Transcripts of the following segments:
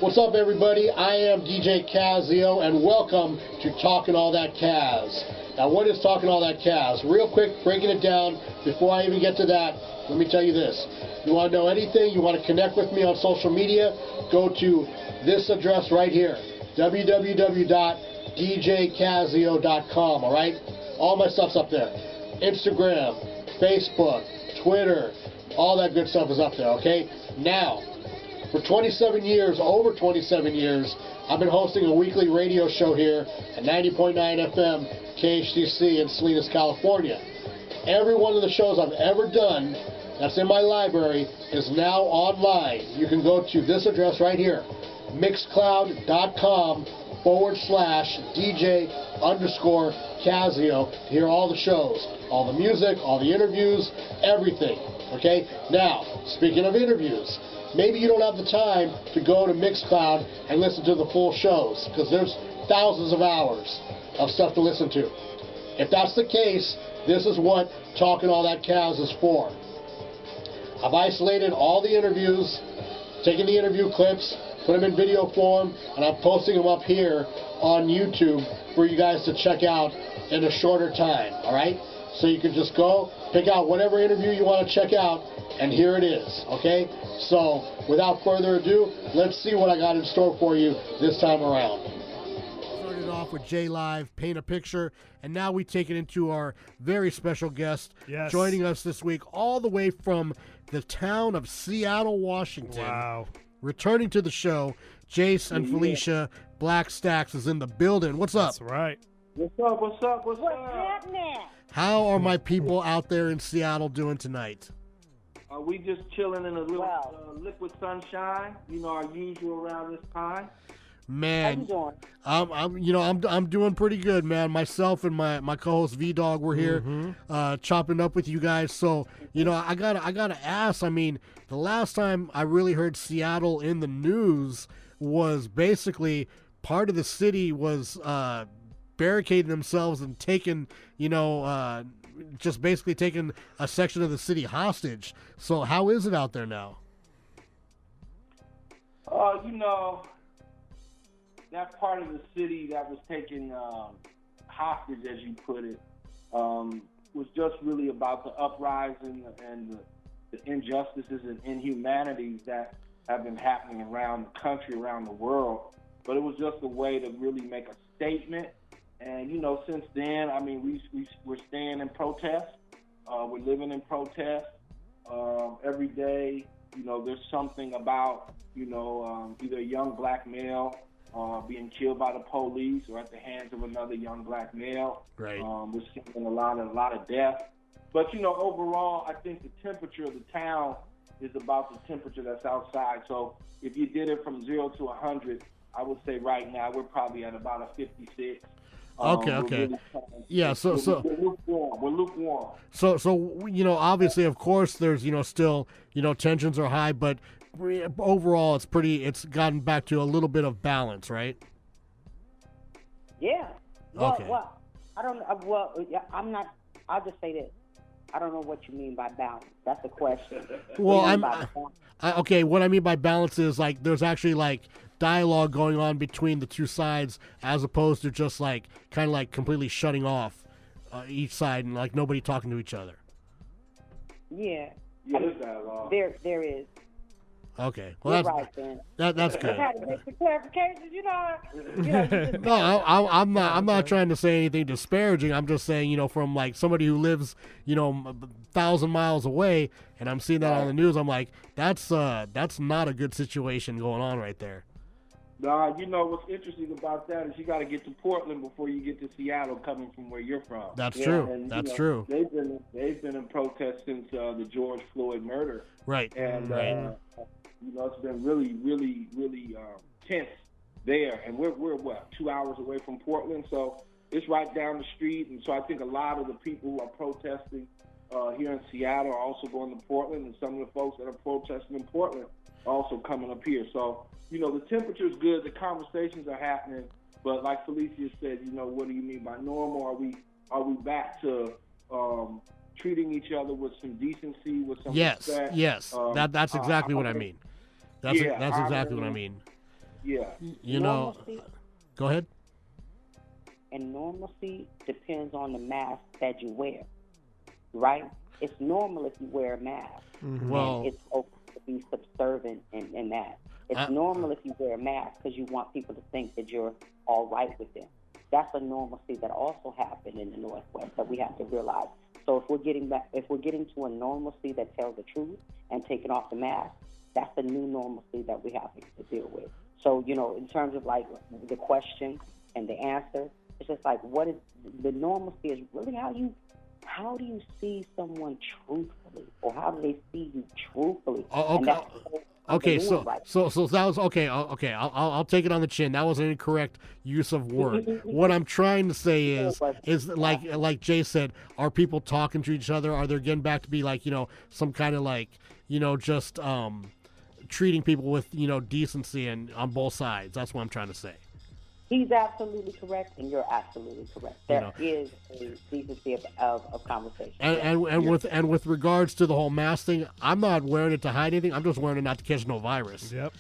What's up, everybody? I am DJ Kazzeo, and welcome to Talkin All That Kazz. Now, what is Talkin All That Kazz? Real quick, breaking it down, before I even get to that, let me tell you this. You want to know anything, you want to connect with me on social media, go to this address right here, www.djkazzeo.com, all right? All my stuff's up there. Instagram, Facebook, Twitter, all that good stuff is up there, okay? Now, for 27 years, over 27 years, I've been hosting a weekly radio show here at 90.9 FM KHTC in Salinas, California. Every one of the shows I've ever done that's in my library is now online. You can go to this address right here, mixcloud.com/DJ_Kazzeo to hear all the shows, all the music, all the interviews, everything. Okay? Now, speaking of interviews, maybe you don't have the time to go to Mixcloud and listen to the full shows, because there's thousands of hours of stuff to listen to. If that's the case, this is what Talkin All That Kazz is for. I've isolated all the interviews, taken the interview clips, put them in video form, and I'm posting them up here on YouTube for you guys to check out in a shorter time, all right? So you can just go, pick out whatever interview you want to check out, and here it is, okay? So, without further ado, let's see what I got in store for you this time around. Started off with J Live, Paint a Picture, and now we take it into our very special guest joining us this week all the way from the town of Seattle, Washington. Wow. Returning to the show, Jace and Felicia, Black Stax is in the building. What's up? That's right. What's up? What's up? What's What's up? happening? How are my people out there in Seattle doing tonight? We just chilling in a little liquid sunshine. You know, our usual around this time. Man, How you doing? I'm doing pretty good, man. Myself and my co-host V-Dog were here, chopping up with you guys. So, you know, I gotta ask. I mean, the last time I really heard Seattle in the news was basically part of the city was barricading themselves and taking, just basically taking a section of the city hostage. So how is it out there now? That part of the city that was taken hostage, as you put it, was just really about the uprising and the injustices and inhumanities that have been happening around the country, around the world. But it was just a way to really make a statement. And, since then, I mean, we're staying in protest. We're living in protest. Every day, there's something about, either a young black male being killed by the police or at the hands of another young black male. Right. We're seeing a lot of death. But, overall, I think the temperature of the town is about the temperature that's outside. So if you did it from 0 to 100, I would say right now we're probably at about a 56. Okay. Really yeah. We're lukewarm. We're lukewarm. So obviously, of course, there's still tensions are high, but overall, it's gotten back to a little bit of balance, right? Yeah. Well, Okay. Well, I don't. I'm not. I'll just say this. I don't know what you mean by balance. That's the question. Well, What do you mean by balance? okay. What I mean by balance is like there's actually like dialogue going on between the two sides, as opposed to just like kind of like completely shutting off each side and like nobody talking to each other. Yeah. Yeah, there's dialogue. There is. Okay. Well, You're right, then. that's I good. had to make some clarifications. You just No, I'm not trying to say anything disparaging. I'm just saying, from like somebody who lives, 1,000 miles away, and I'm seeing that on the news. I'm like, that's not a good situation going on right there. Nah, what's interesting about that is you got to get to Portland before you get to Seattle, coming from where you're from. That's true. And, That's true. They've been in protest since the George Floyd murder. Right. And right. It's been really, really, really tense there. And we're 2 hours away from Portland, so it's right down the street. And so I think a lot of the people who are protesting here in Seattle are also going to Portland, and some of the folks that are protesting in Portland are also coming up here. So, the temperature's good, the conversations are happening, but like Felicia said, what do you mean by normal? Are we back to treating each other with some decency, with some respect? Yes. That's exactly what I mean. That's exactly what I mean. Yeah. You know, go ahead. And normalcy depends on the mask that you wear, right? It's normal if you wear a mask. Mm-hmm. Well, and it's okay to be subservient in that. It's normal if you wear a mask because you want people to think that you're all right with them. That's a normalcy that also happened in the Northwest that we have to realize. So if we're getting to a normalcy that tells the truth and taking off the mask, that's a new normalcy that we have to deal with. So, you know, in terms of like the question and the answer, it's just like, what is the normalcy is really how do you see someone truthfully, or how do they see you truthfully? Okay, so that was okay. I'll take it on the chin. That was an incorrect use of word. What I'm trying to say is like Jay said, are people talking to each other? Are they getting back to be like, you know, some kind of like, you know, just treating people with, you know, decency and on both sides? That's what I'm trying to say. He's absolutely correct, and you're absolutely correct. There is a decency of conversation. And with regards to the whole mask thing, I'm not wearing it to hide anything. I'm just wearing it not to catch no virus. Yep.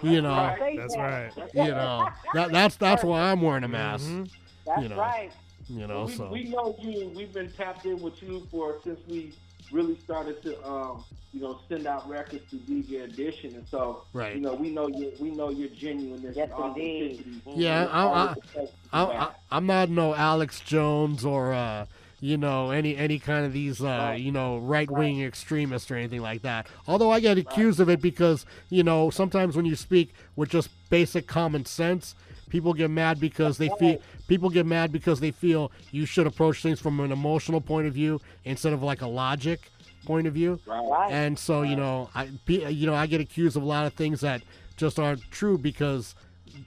You know, that's right. You know, that's why I'm wearing a mask. Mm-hmm. That's you know, right. You know, we know you. We've been tapped in with you since we really started to send out records to DJ Edition, and so right. You know, we know your genuineness. Yes, and indeed. Yeah, I'm not no Alex Jones or you know, any kind of these you know, right-wing extremists or anything like that. Although I get accused of it because, you know, sometimes when you speak with just basic common sense, people get mad because they feel you should approach things from an emotional point of view instead of like a logic point of view. Right. And so, you know, I get accused of a lot of things that just aren't true because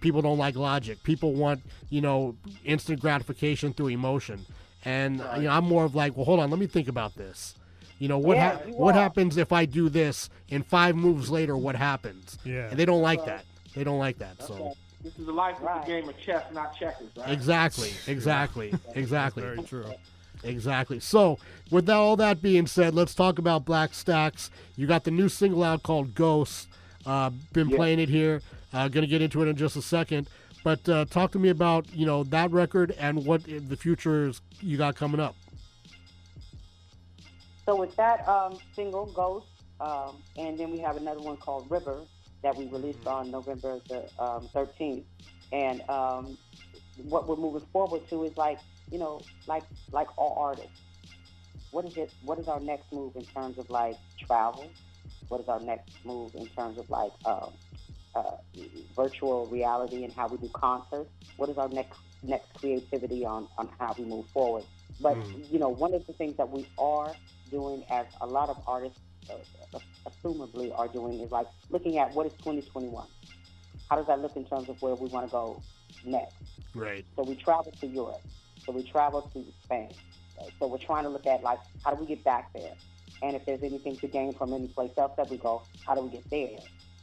people don't like logic. People want, you know, instant gratification through emotion. And you know, I'm more of like, well, hold on, let me think about this. You know, what happens if I do this and 5 moves later, what happens? Yeah. And they don't like that. They don't like that. So this is a game of chess, not checkers, right? Exactly. That's very true. Exactly. So, with all that being said, let's talk about Black Stax. You got the new single out called Ghosts. Been playing it here. Gonna get into it in just a second. But talk to me about, you know, that record and what the future is you got coming up. So with that single, Ghost, and then we have another one called River that we released on November the 13th. And what we're moving forward to is like, you know, like all artists. What is our next move in terms of like travel? What is our next move in terms of like virtual reality and how we do concerts? What is our next creativity on how we move forward? But you know, one of the things that we are doing, as a lot of artists assumably are doing, is like looking at what is 2021. How does that look in terms of where we want to go next? Right. So we travel to Europe. So we travel to Spain. So we're trying to look at like, how do we get back there? And if there's anything to gain from any place else that we go, how do we get there?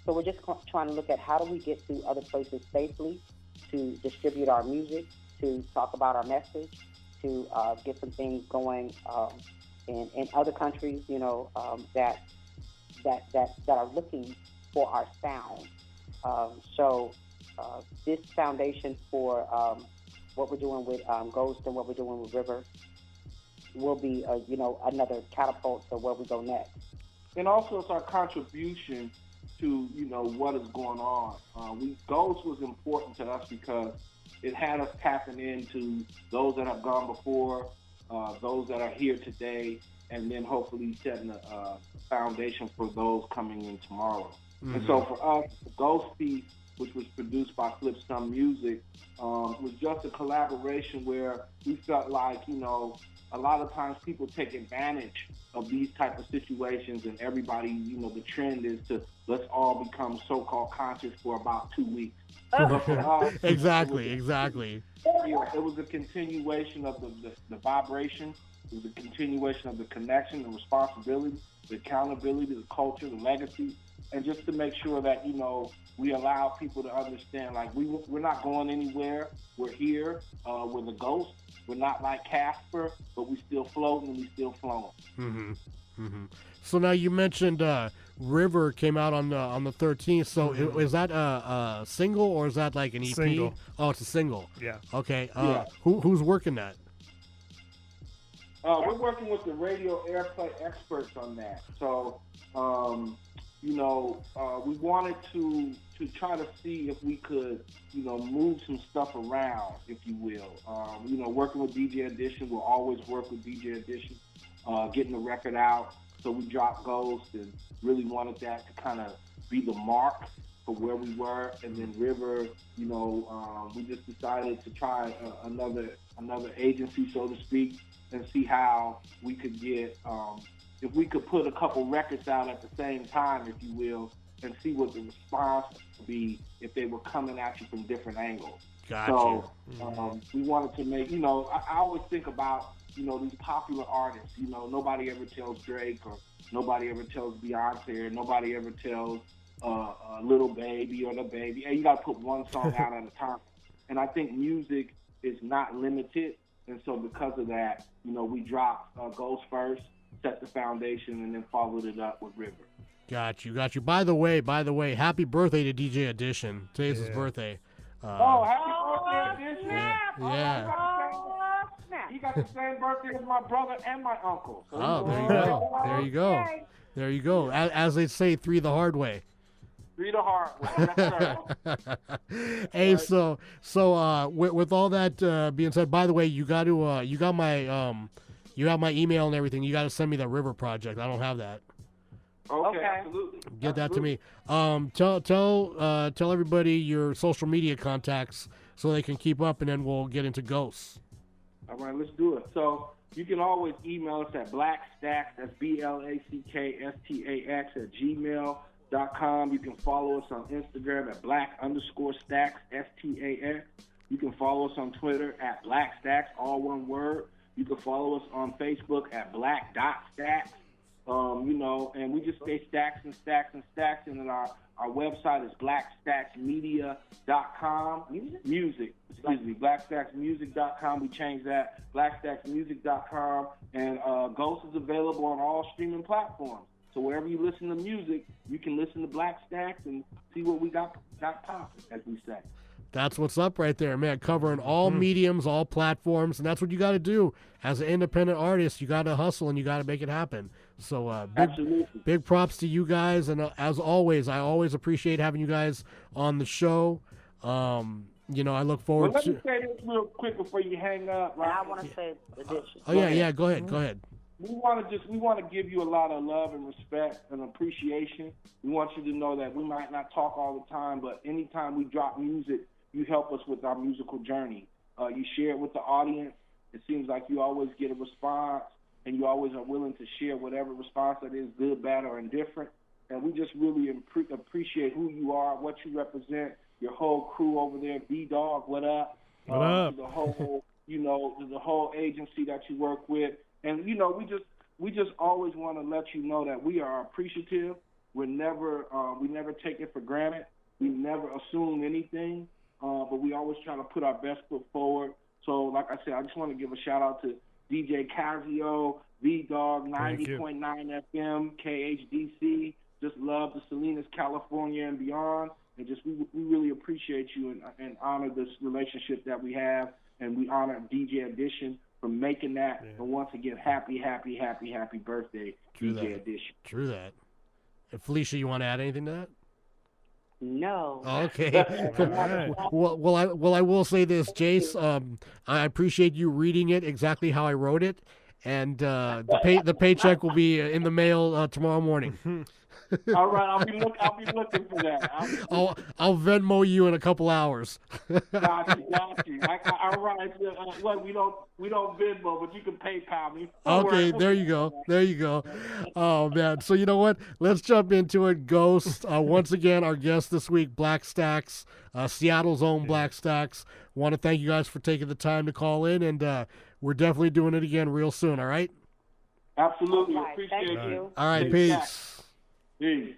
So we're just trying to look at how do we get to other places safely, to distribute our music, to talk about our message, to get some things going in other countries, you know, that are looking for our sound. So this foundation for what we're doing with Ghost and what we're doing with River will be, you know, another catapult to where we go next. And also, it's our contribution to, you know, what is going on. Ghost was important to us because it had us tapping into those that have gone before, those that are here today, and then hopefully setting a foundation for those coming in tomorrow. Mm-hmm. And so for us, the Ghost piece, which was produced by Flip Some Music, was just a collaboration where we felt like, you know, a lot of times people take advantage of these type of situations, and everybody, you know, the trend is to let's all become so-called conscious for about 2 weeks. But for us, exactly. Yeah, it was a continuation of the vibration. It was a continuation of the connection, the responsibility, the accountability, the culture, the legacy, and just to make sure that, you know, we allow people to understand, like, we're not going anywhere. We're here. We're the Ghost. We're not like Casper, but we still floating and we still flowing. Mm-hmm. So now you mentioned River came out on the 13th. So is that a single or is that like an EP? Single. Oh, it's a single. Yeah. Okay. Yeah. Who's working that? We're working with the radio airplay experts on that. So, we wanted to try to see if we could, move some stuff around, if you will. Working with DJ Edition, we'll always work with DJ Edition, getting the record out. So we dropped Ghost and really wanted that to kind of be the mark for where we were. And then River, we just decided to try another agency, so to speak, and see how we could get, if we could put a couple records out at the same time, if you will, and see what the response would be if they were coming at you from different angles. Gotcha. So we wanted to make, I always think about, these popular artists. Nobody ever tells Drake, or nobody ever tells Beyonce, or nobody ever tells Little Baby or The Baby. Hey, you got to put one song out at a time. And I think music is not limited. And so because of that, we dropped Ghost first, set the foundation, and then followed it up with River. Got you. By the way, happy birthday to DJ Edition. Today's his birthday. Happy birthday, Edition! Yeah. He got the same birthday as my brother and my uncle. So There you go. As they say, 3 the hard way. 3 the hard way. Yes, Hey, so with all that being said, by the way, you got my you have my email and everything. You got to send me that River project. I don't have that. Okay, absolutely. Get that to me. Tell everybody your social media contacts so they can keep up, and then we'll get into Ghosts. All right, let's do it. So you can always email us at Black Stax, that's BlackStax @gmail.com. You can follow us on Instagram at Black_Stax, STAX. You can follow us on Twitter at Black Stax, all one word. You can follow us on Facebook at Black.Stax. And we just stay stacks and stacks and stacks. And then our website is blackstaxmedia.com. Blackstaxmusic.com. We changed that. Blackstaxmusic.com. And Ghost is available on all streaming platforms. So wherever you listen to music, you can listen to Black Stax and see what we got popping, as we say. That's what's up right there, man. Covering all mediums, all platforms, and that's what you got to do. As an independent artist, you got to hustle and you got to make it happen. So big props to you guys, and as always, I always appreciate having you guys on the show. I look forward let me say this real quick before you hang up. Right? And I want to say addition. Go ahead. We want to give you a lot of love and respect and appreciation. We want you to know that we might not talk all the time, but anytime we drop music, you help us with our musical journey. You share it with the audience. It seems like you always get a response, and you always are willing to share whatever response that is, good, bad, or indifferent. And we just really appreciate who you are, what you represent, your whole crew over there. B-Dog, what up? What up? The whole, the whole agency that you work with. And, we just always want to let you know that we are appreciative. We never take it for granted. We never assume anything. But we always try to put our best foot forward. So, like I said, I just want to give a shout-out to DJ Kazzeo, V-Dog, 90.9 FM, KHDC. Just love the Salinas, California, and beyond. And just we really appreciate you and honor this relationship that we have. And we honor DJ Edition for making that. Yeah. And once again, happy birthday, DJ Edition. True that. And Felicia, you want to add anything to that? No. Okay. Well, I will say this, Jace. I appreciate you reading it exactly how I wrote it, and the paycheck will be in the mail tomorrow morning. All right, I'll be looking for that. I'll Venmo you in a couple hours. Got you. All right. Look, we don't Venmo, but you can PayPal me. Okay, there you go. Oh man, so you know what? Let's jump into it. Ghost. Once again, our guest this week, Black Stax, Seattle's own Black Stax. Want to thank you guys for taking the time to call in, and we're definitely doing it again real soon. All right. Absolutely. All right, Appreciate thank you. All right, peace. Peace.